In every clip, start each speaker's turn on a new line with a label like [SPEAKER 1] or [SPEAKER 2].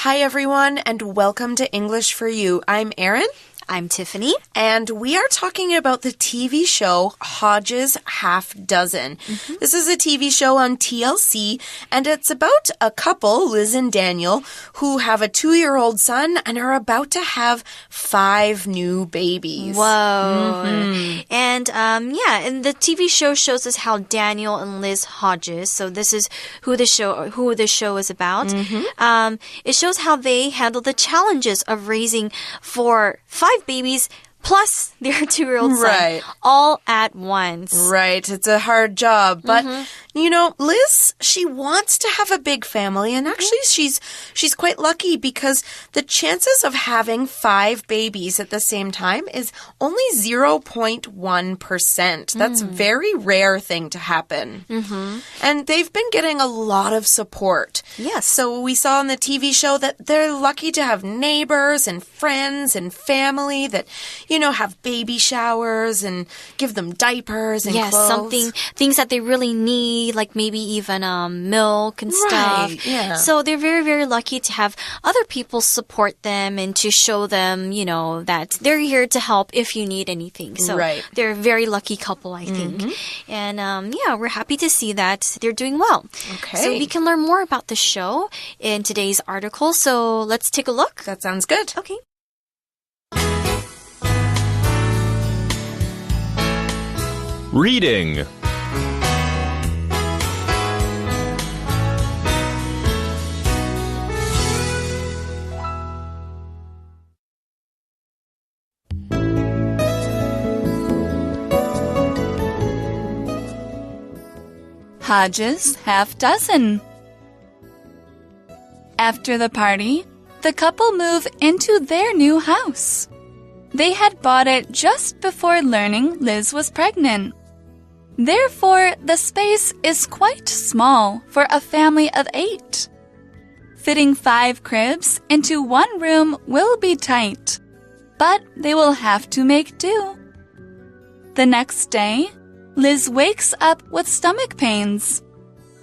[SPEAKER 1] Hi, everyone, and welcome to English for You. I'm Erin.
[SPEAKER 2] I'm Tiffany.
[SPEAKER 1] And we are talking about the TV show Hodge's Half Dozen. This is a TV show on TLC, and it's about a couple, Liz and Daniel, who have a 2-year-old son and are about to have 5 new babies.
[SPEAKER 2] Whoa. And and the TV show shows us how Daniel and Liz Hodges, so this is who the show is about. It shows how they handle the challenges of raising 5 babies plus their 2-year-old son, all at once.
[SPEAKER 1] Right. It's a hard job. But, you know, Liz, she wants to have a big family. And actually, she's quite lucky because the chances of having 5 babies at the same time is only 0.1%. That's a very rare thing to happen. And they've been getting a lot of support.
[SPEAKER 2] Yes.
[SPEAKER 1] So we saw on the TV show that they're lucky to have neighbors and friends and family that, you know, have baby showers and give them diapers and clothes.
[SPEAKER 2] Things that they really need, like maybe even milk and stuff.
[SPEAKER 1] Right, yeah.
[SPEAKER 2] So they're very, very lucky to have other people support them and to show them, you know, that they're here to help if you need anything. So they're a very lucky couple, I think. And we're happy to see that they're doing well.
[SPEAKER 1] Okay.
[SPEAKER 2] So we can learn more about the show in today's article. So let's take a look.
[SPEAKER 1] That sounds good.
[SPEAKER 2] Okay.
[SPEAKER 3] Reading.
[SPEAKER 4] Hodge's Half Dozen. After the party, the couple move into their new house. They had bought it just before learning Liz was pregnant. Therefore, the space is quite small for a family of 8. Fitting 5 cribs into one room will be tight, but they will have to make do. The next day, Liz wakes up with stomach pains.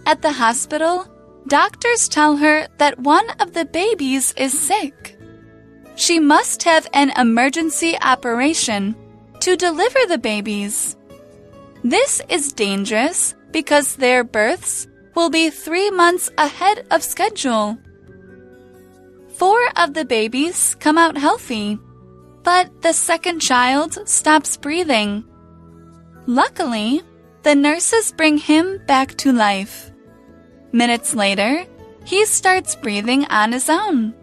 [SPEAKER 4] At the hospital, doctors tell her that one of the babies is sick. She must have an emergency operation to deliver the babies. This is dangerous because their births will be 3 months ahead of schedule. 4 of the babies come out healthy, but the second child stops breathing. Luckily, the nurses bring him back to life. Minutes later, he starts breathing on his own.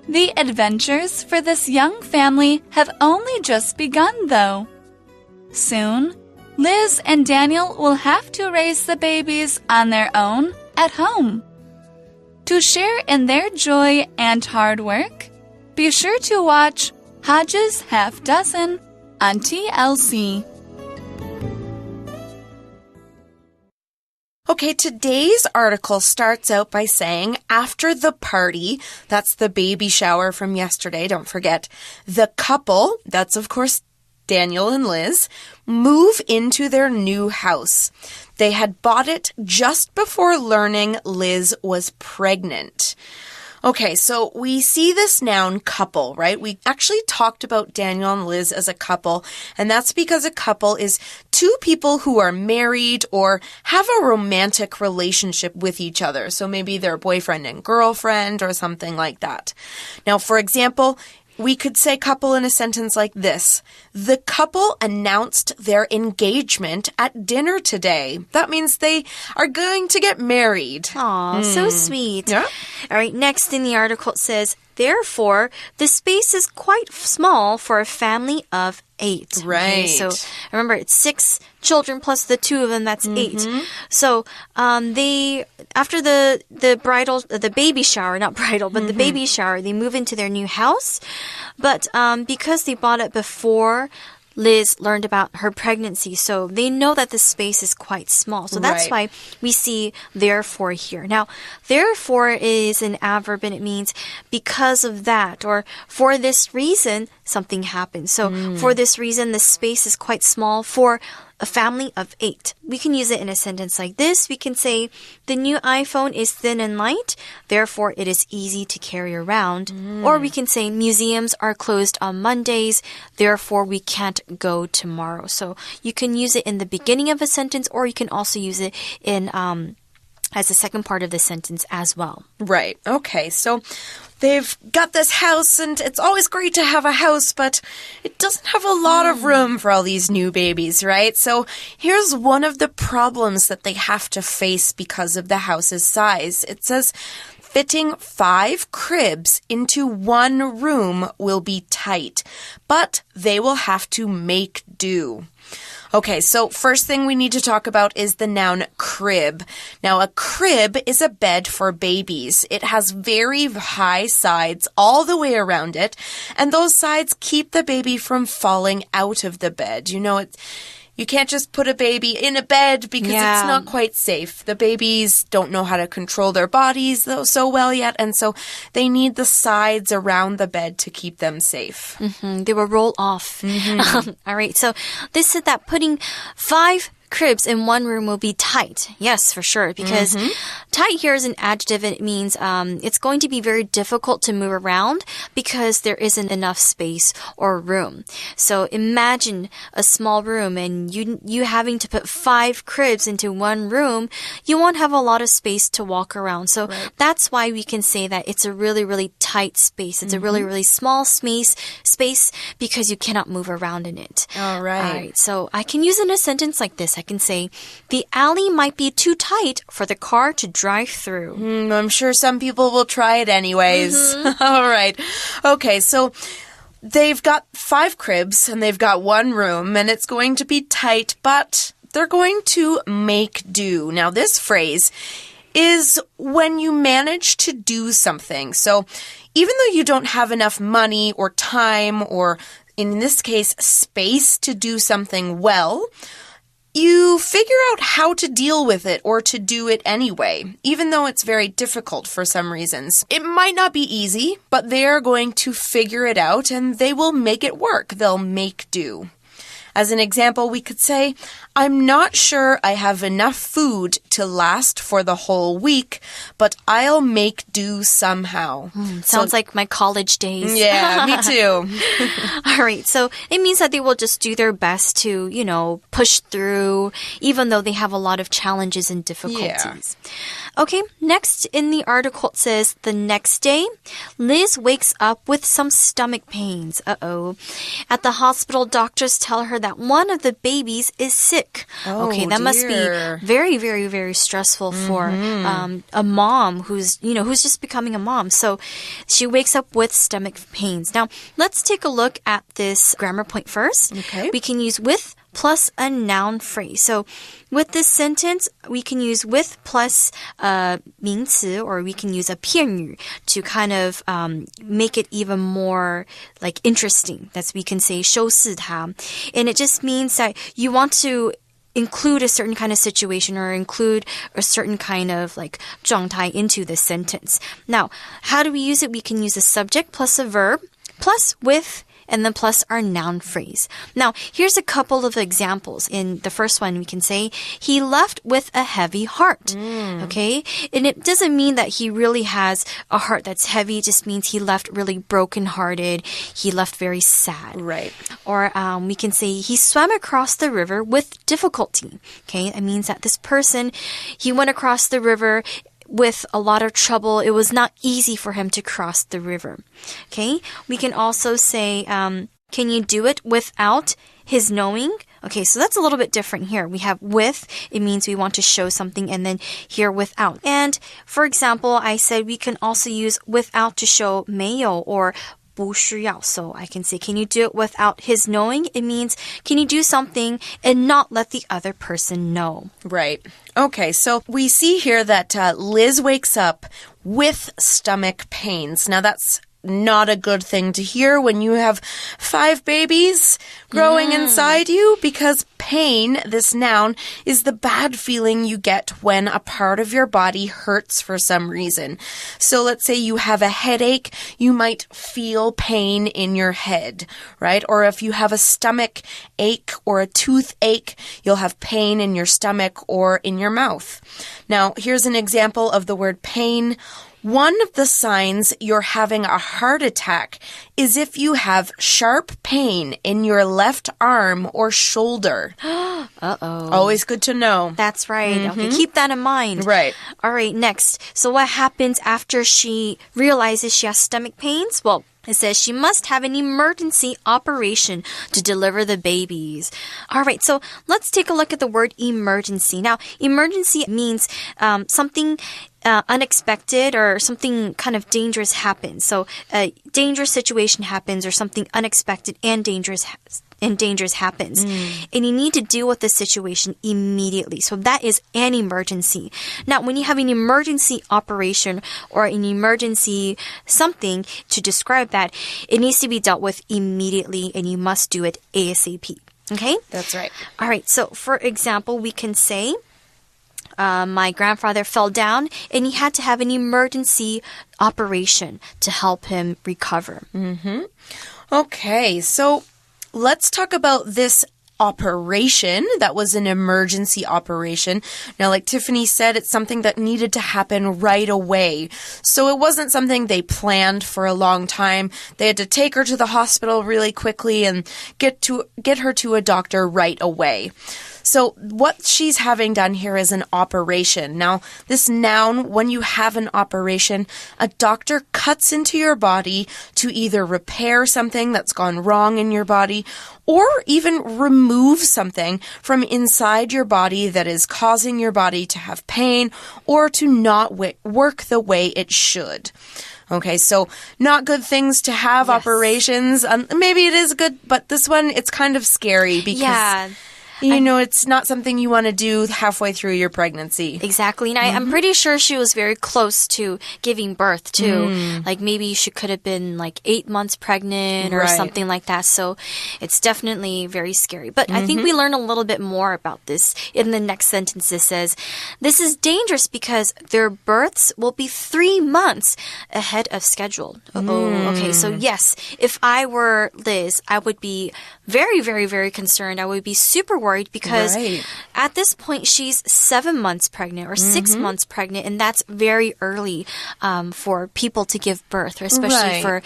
[SPEAKER 4] The adventures for this young family have only just begun, though. Soon, Liz and Daniel will have to raise the babies on their own at home. To share in their joy and hard work, be sure to watch Hodge's Half Dozen on TLC.
[SPEAKER 1] Okay, today's article starts out by saying, after the party, that's the baby shower from yesterday, don't forget, the couple, that's of course Daniel and Liz, move into their new house. They had bought it just before learning Liz was pregnant. Okay, so we see this noun couple, right? We actually talked about Daniel and Liz as a couple, and that's because a couple is 2 people who are married or have a romantic relationship with each other. So maybe they're boyfriend and girlfriend or something like that. Now, for example, we could say couple in a sentence like this. The couple announced their engagement at dinner today. That means they are going to get married.
[SPEAKER 2] Aw, so sweet.
[SPEAKER 1] Yeah.
[SPEAKER 2] All right, next in the article it says, therefore, the space is quite small for a family of 8.
[SPEAKER 1] Right.
[SPEAKER 2] Okay, so remember, it's 6 children plus the 2 of them, that's 8. So they, after the baby shower, not bridal, but the baby shower, they move into their new house. But because they bought it before Liz learned about her pregnancy, so they know that the space is quite small. So that's why we see therefore here. Now, therefore is an adverb and it means because of that or for this reason, something happens. So for this reason, the space is quite small for a family of 8. We can use it in a sentence like this. We can say, the new iPhone is thin and light, therefore it is easy to carry around. Or we can say, museums are closed on Mondays, therefore we can't go tomorrow. So you can use it in the beginning of a sentence, or you can also use it in as the second part of the sentence as well.
[SPEAKER 1] Right. Okay. So they've got this house, and it's always great to have a house, but it doesn't have a lot of room for all these new babies, right? So here's one of the problems that they have to face because of the house's size. It says, fitting 5 cribs into one room will be tight, but they will have to make do. Okay, so first thing we need to talk about is the noun crib. Now, a crib is a bed for babies. It has very high sides all the way around it, and those sides keep the baby from falling out of the bed. You know, you can't just put a baby in a bed because it's not quite safe. The babies don't know how to control their bodies so well yet, and so they need the sides around the bed to keep them safe.
[SPEAKER 2] They will roll off. All right, so this said that putting 5 cribs in one room will be tight. Yes, for sure, because tight here is an adjective, and it means it's going to be very difficult to move around because there isn't enough space or room. So imagine a small room and you having to put 5 cribs into one room. You won't have a lot of space to walk around. So that's why we can say that it's a really, really tight space. It's a really, really small space because you cannot move around in it.
[SPEAKER 1] All right.
[SPEAKER 2] So I can use it in a sentence like this. I can say, the alley might be too tight for the car to drive through.
[SPEAKER 1] I'm sure some people will try it anyways. All right. Okay, so they've got 5 cribs and they've got one room, and it's going to be tight, but they're going to make do. Now, this phrase is when you manage to do something. So even though you don't have enough money or time, or in this case, space to do something well, you figure out how to deal with it or to do it anyway, even though it's very difficult for some reasons. It might not be easy, but they are going to figure it out and they will make it work. They'll make do. As an example, we could say, I'm not sure I have enough food to last for the whole week, but I'll make do somehow.
[SPEAKER 2] Sounds like my college days.
[SPEAKER 1] Yeah, me too.
[SPEAKER 2] All right, so it means that they will just do their best to, push through, even though they have a lot of challenges and difficulties.
[SPEAKER 1] Yeah.
[SPEAKER 2] Okay, next in the article it says, the next day, Liz wakes up with some stomach pains. Uh-oh. At the hospital, doctors tell her that one of the babies is sick. Okay, that must be very, very, very stressful for a mom who's just becoming a mom. So she wakes up with stomach pains. Now, let's take a look at this grammar point first.
[SPEAKER 1] Okay.
[SPEAKER 2] We can use with plus a noun phrase. So with this sentence, we can use with plus a 名词, or we can use a 片语 to kind of make it even more like interesting. That's we can say 修饰它. And it just means that you want to include a certain kind of situation or include a certain kind of like 状态 into the sentence. Now, how do we use it? We can use a subject plus a verb plus with, and then plus our noun phrase. Now, here's a couple of examples. In the first one, we can say, he left with a heavy heart. Okay? And it doesn't mean that he really has a heart that's heavy. It just means he left really brokenhearted. He left very sad.
[SPEAKER 1] Right.
[SPEAKER 2] Or we can say, he swam across the river with difficulty. Okay? It means that this person, he went across the river with a lot of trouble. It was not easy for him to cross the river. Okay? We can also say, can you do it without his knowing? Okay, so that's a little bit different here. We have with, it means we want to show something, and then here without. And for example, I said we can also use without to show 没有 or 不需要. So I can say, can you do it without his knowing? It means, can you do something and not let the other person know?
[SPEAKER 1] Right. Okay, so we see here that Liz wakes up with stomach pains. Now that's not a good thing to hear when you have 5 babies growing inside you, because pain, this noun, is the bad feeling you get when a part of your body hurts for some reason. So let's say you have a headache, you might feel pain in your head, right? Or if you have a stomach ache or a toothache, you'll have pain in your stomach or in your mouth. Now, here's an example of the word pain. One of the signs you're having a heart attack is if you have sharp pain in your left arm or shoulder.
[SPEAKER 2] Uh-oh.
[SPEAKER 1] Always good to know.
[SPEAKER 2] That's right. Okay, keep that in mind.
[SPEAKER 1] Right.
[SPEAKER 2] All right, next. So what happens after she realizes she has stomach pains? Well, it says she must have an emergency operation to deliver the babies. All right, so let's take a look at the word emergency. Now, emergency means something unexpected or something kind of dangerous happens. So a dangerous situation happens or something unexpected and dangerous happens. And you need to deal with the situation immediately. So that is an emergency. Now, when you have an emergency operation or an emergency something to describe that, it needs to be dealt with immediately and you must do it ASAP. Okay?
[SPEAKER 1] That's right.
[SPEAKER 2] All right. So, for example, we can say, my grandfather fell down and he had to have an emergency operation to help him recover.
[SPEAKER 1] Okay, so let's talk about this operation that was an emergency operation. Now, like Tiffany said, it's something that needed to happen right away. So it wasn't something they planned for a long time. They had to take her to the hospital really quickly and get her to a doctor right away. So what she's having done here is an operation. Now, this noun, when you have an operation, a doctor cuts into your body to either repair something that's gone wrong in your body or even remove something from inside your body that is causing your body to have pain or to not work the way it should. Okay, so not good things to have operations. Maybe it is good, but this one, it's kind of scary because... You know, it's not something you want to do halfway through your pregnancy.
[SPEAKER 2] Exactly. And I'm pretty sure she was very close to giving birth, too. Like, maybe she could have been, 8 months pregnant or something like that. So it's definitely very scary. But I think we learn a little bit more about this in the next sentence. It says, this is dangerous because their births will be 3 months ahead of schedule. Okay. So, yes, if I were Liz, I would be very, very, very concerned. I would be super worried because at this point she's 7 months pregnant or 6 months pregnant, and that's very early for people to give birth, or especially for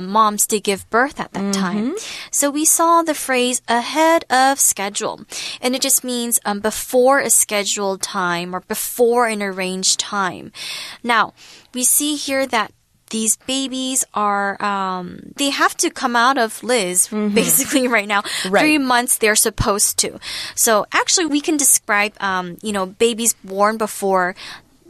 [SPEAKER 2] moms to give birth at that time. So we saw the phrase ahead of schedule, and it just means before a scheduled time or before an arranged time. Now, we see here that these babies are, they have to come out of Liz basically right now. 3 months they're supposed to. So actually we can describe, babies born before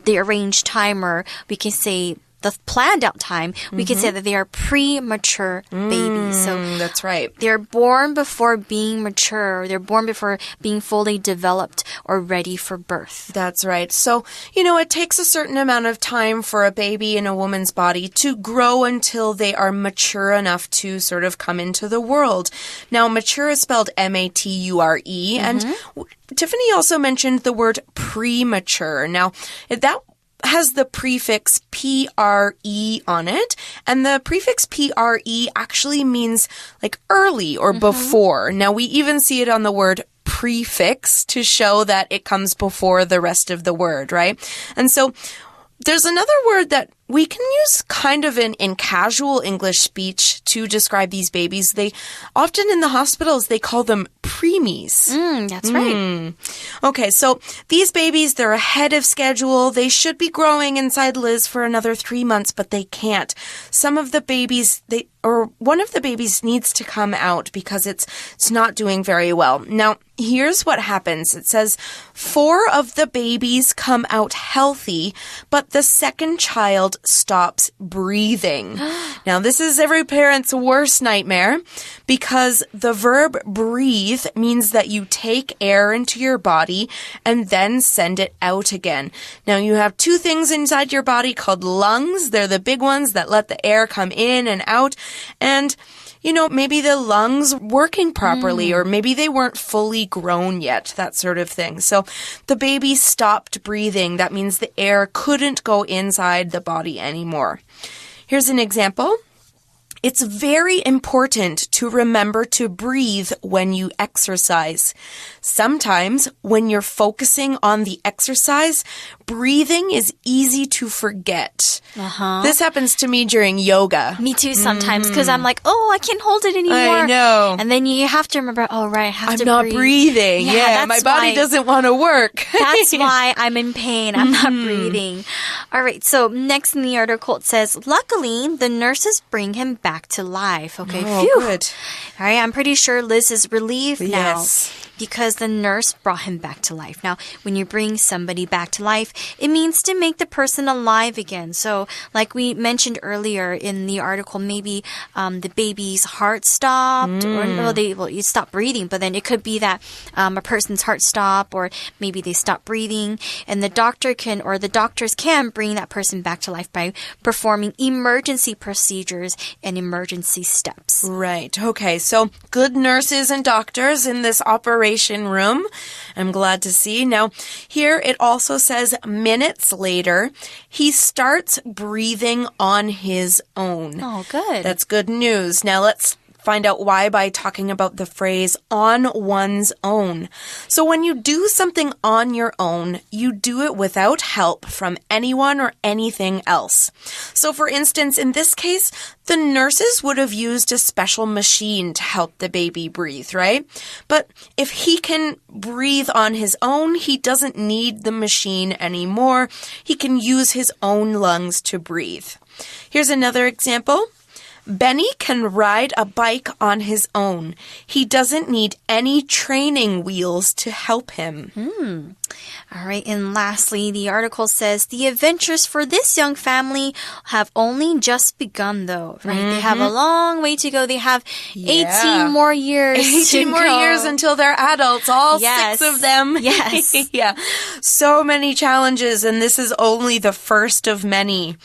[SPEAKER 2] the arranged time, or we can say the planned out time. We can say that they are premature babies. So
[SPEAKER 1] that's right.
[SPEAKER 2] They're born before being mature. They're born before being fully developed or ready for birth.
[SPEAKER 1] That's right. So, it takes a certain amount of time for a baby in a woman's body to grow until they are mature enough to sort of come into the world. Now, mature is spelled mature, and Tiffany also mentioned the word premature. Now, that has the prefix pre on it, and the prefix pre actually means early or before. Now, we even see it on the word prefix to show that it comes before the rest of the word, right? And so there's another word that we can use kind of in casual English speech to describe these babies. They often in the hospitals, they call them preemies.
[SPEAKER 2] That's right.
[SPEAKER 1] Okay, so these babies, they're ahead of schedule. They should be growing inside Liz for another 3 months, but they can't. Some of the babies, one of the babies needs to come out because it's not doing very well. Now, here's what happens. It says 4 of the babies come out healthy, but the second child child stops breathing. Now, this is every parent's worst nightmare because the verb breathe means that you take air into your body and then send it out again. Now, you have two things inside your body called lungs. They're the big ones that let the air come in and out. And maybe the lungs working properly or maybe they weren't fully grown yet, that sort of thing. So the baby stopped breathing. That means the air couldn't go inside the body anymore. Here's an example. It's very important to remember to breathe when you exercise. Sometimes when you're focusing on the exercise, breathing is easy to forget. This happens to me during yoga.
[SPEAKER 2] Me too sometimes because I'm like, oh, I can't hold it anymore.
[SPEAKER 1] I know.
[SPEAKER 2] And then you have to remember, oh, right, I have to breathe.
[SPEAKER 1] I'm not breathing. Yeah, my body doesn't want to work.
[SPEAKER 2] That's why I'm in pain. I'm not breathing. All right, so next in the article it says, luckily, the nurses bring him back to life. Okay, phew.
[SPEAKER 1] Good.
[SPEAKER 2] All right, I'm pretty sure Liz is relieved now.
[SPEAKER 1] Yes.
[SPEAKER 2] Because the nurse brought him back to life. Now, when you bring somebody back to life, it means to make the person alive again. So, like we mentioned earlier in the article, maybe the baby's heart stopped, or you stop breathing, but then it could be that a person's heart stopped, or maybe they stop breathing, and the doctors can bring that person back to life by performing emergency procedures and emergency steps.
[SPEAKER 1] Right. Okay. So, good nurses and doctors in this operation room. I'm glad to see. Now, here it also says minutes later, he starts breathing on his own.
[SPEAKER 2] Oh, good.
[SPEAKER 1] That's good news. Now, let's find out why by talking about the phrase on one's own. So when you do something on your own, you do it without help from anyone or anything else. So for instance, in this case, the nurses would have used a special machine to help the baby breathe, right? But if he can breathe on his own, he doesn't need the machine anymore. He can use his own lungs to breathe. Here's another example. Benny can ride a bike on his own. He doesn't need any training wheels to help him.
[SPEAKER 2] All right, and lastly, the article says, the adventures for this young family have only just begun, though, right? They have a long way to go. They have 18 more years
[SPEAKER 1] 18 more years until they're adults, all 6 of them.
[SPEAKER 2] Yes.
[SPEAKER 1] Yeah. So many challenges, and this is only the first of many.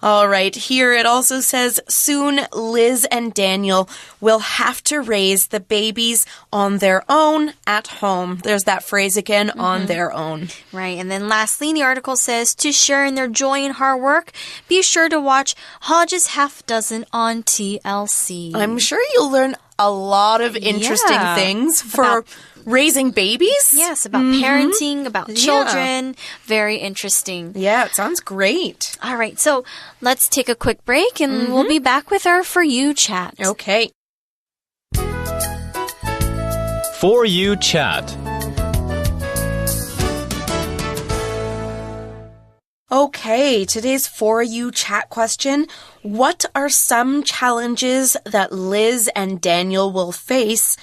[SPEAKER 1] All right, here it also says, soon Liz and Daniel will have to raise the babies on their own at home. There's that phrase again, on their own.
[SPEAKER 2] Right, and then lastly, the article says, to share in their joy and hard work, be sure to watch Hodge's Half Dozen on TLC.
[SPEAKER 1] I'm sure you'll learn a lot of interesting things for raising babies.
[SPEAKER 2] Yes, about parenting, about children. Very interesting.
[SPEAKER 1] Yeah, it sounds great.
[SPEAKER 2] All right, so let's take a quick break and we'll be back with our For You chat.
[SPEAKER 1] Okay.
[SPEAKER 3] For You chat.
[SPEAKER 1] Okay, today's For You chat question. What are some challenges that Liz and Daniel will face?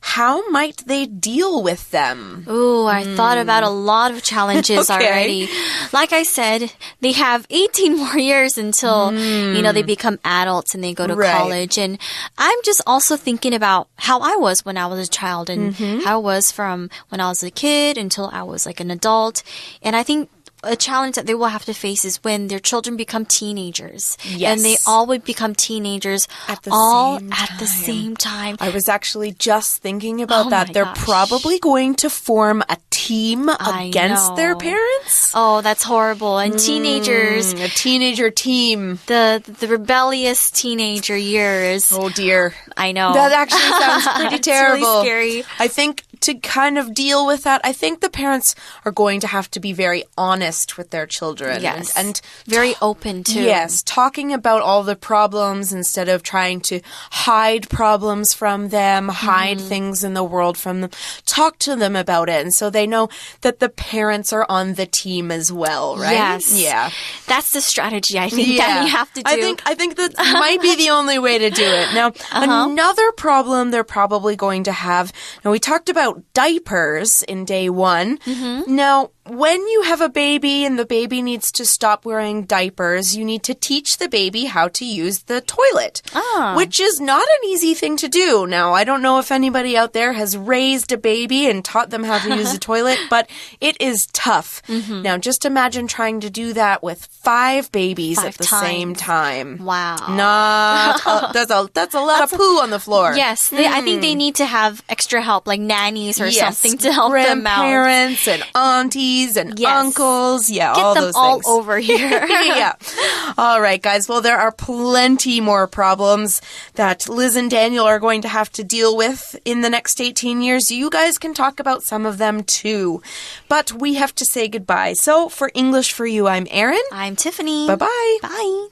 [SPEAKER 1] How might they deal with them?
[SPEAKER 2] Ooh, I thought about a lot of challenges already. Like I said, they have 18 more years until, they become adults and they go to college. And I'm just also thinking about how I was when I was a child and how I was from when I was a kid until I was like an adult. And I think a challenge that they will have to face is when their children become teenagers.
[SPEAKER 1] Yes.
[SPEAKER 2] And they all would become teenagers at the same time.
[SPEAKER 1] I was actually just thinking about that. They're probably going to form a team against their parents.
[SPEAKER 2] Oh, that's horrible. And teenagers.
[SPEAKER 1] A teenager team.
[SPEAKER 2] The rebellious teenager years.
[SPEAKER 1] Oh, dear.
[SPEAKER 2] I know.
[SPEAKER 1] That actually sounds pretty terrible.
[SPEAKER 2] It's really scary.
[SPEAKER 1] I think to kind of deal with that, I think the parents are going to have to be very honest with their children.
[SPEAKER 2] Yes.
[SPEAKER 1] And
[SPEAKER 2] very open, too.
[SPEAKER 1] Yes. Talking about all the problems instead of trying to hide problems from them, hide things in the world from them. Talk to them about it. And so they know that the parents are on the team as well, right?
[SPEAKER 2] Yes.
[SPEAKER 1] Yeah.
[SPEAKER 2] That's the strategy I think that you have to do.
[SPEAKER 1] I think that might be the only way to do it. Now, another problem they're probably going to have, now we talked about diapers in day 1. Now, when you have a baby and the baby needs to stop wearing diapers, you need to teach the baby how to use the toilet, which is not an easy thing to do. Now, I don't know if anybody out there has raised a baby and taught them how to use a toilet, but it is tough. Now, just imagine trying to do that with 5 babies at the same time.
[SPEAKER 2] Wow.
[SPEAKER 1] That's a lot of poo on the floor.
[SPEAKER 2] Yes, I think they need to have extra help, like nannies or something to help them out.
[SPEAKER 1] Grandparents and aunties and uncles. Yeah,
[SPEAKER 2] Get
[SPEAKER 1] all
[SPEAKER 2] them
[SPEAKER 1] those
[SPEAKER 2] all
[SPEAKER 1] things.
[SPEAKER 2] over here.
[SPEAKER 1] Yeah. All right, guys. Well, there are plenty more problems that Liz and Daniel are going to have to deal with in the next 18 years. You guys can talk about some of them too. But we have to say goodbye. So for English for You, I'm Erin.
[SPEAKER 2] I'm Tiffany.
[SPEAKER 1] Bye-bye.
[SPEAKER 2] Bye.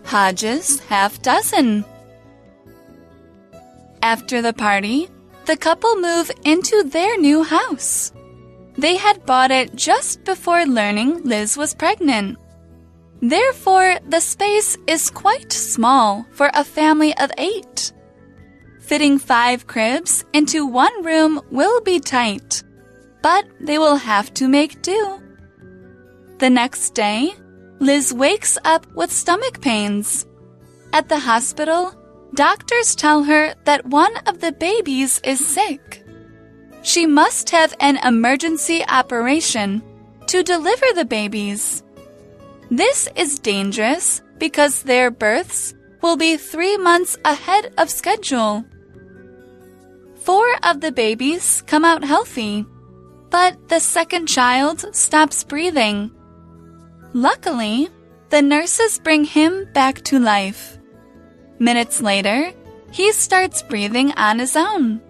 [SPEAKER 4] Hodge's half dozen. After the party, the couple move into their new house. They had bought it just before learning Liz was pregnant. Therefore, the space is quite small for a family of 8. Fitting 5 cribs into one room will be tight, but they will have to make do. The next day, Liz wakes up with stomach pains. At the hospital, doctors tell her that one of the babies is sick. She must have an emergency operation to deliver the babies. This is dangerous because their births will be 3 months ahead of schedule. 4 of the babies come out healthy, but the second child stops breathing. Luckily, the nurses bring him back to life. Minutes later, he starts breathing on his own.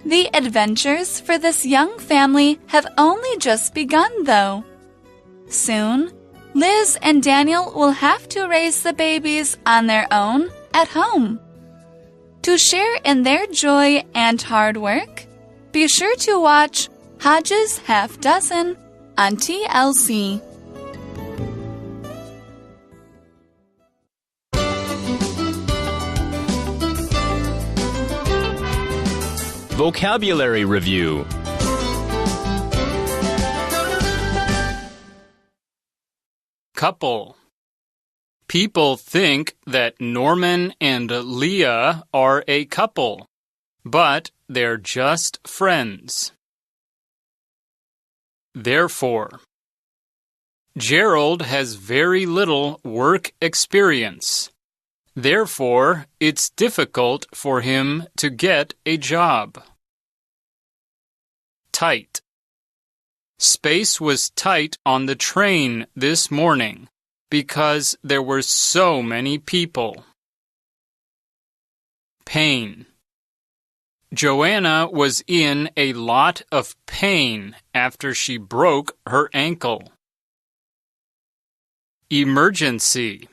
[SPEAKER 4] The adventures for this young family have only just begun, though. Soon, Liz and Daniel will have to raise the babies on their own at home. To share in their joy and hard work, be sure to watch Hodge's Half Dozen on TLC.
[SPEAKER 3] Vocabulary Review.
[SPEAKER 5] Couple. People think that Norman and Leah are a couple, but they're just friends. Therefore. Gerald has very little work experience. Therefore, it's difficult for him to get a job. Tight. Space was tight on the train this morning because there were so many people. Pain. Joanna was in a lot of pain after she broke her ankle. Emergency.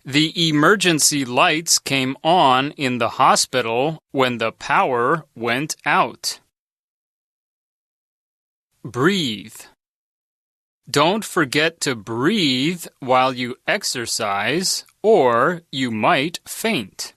[SPEAKER 5] The emergency lights came on in the hospital when the power went out. Breathe. Don't forget to breathe while you exercise, or you might faint.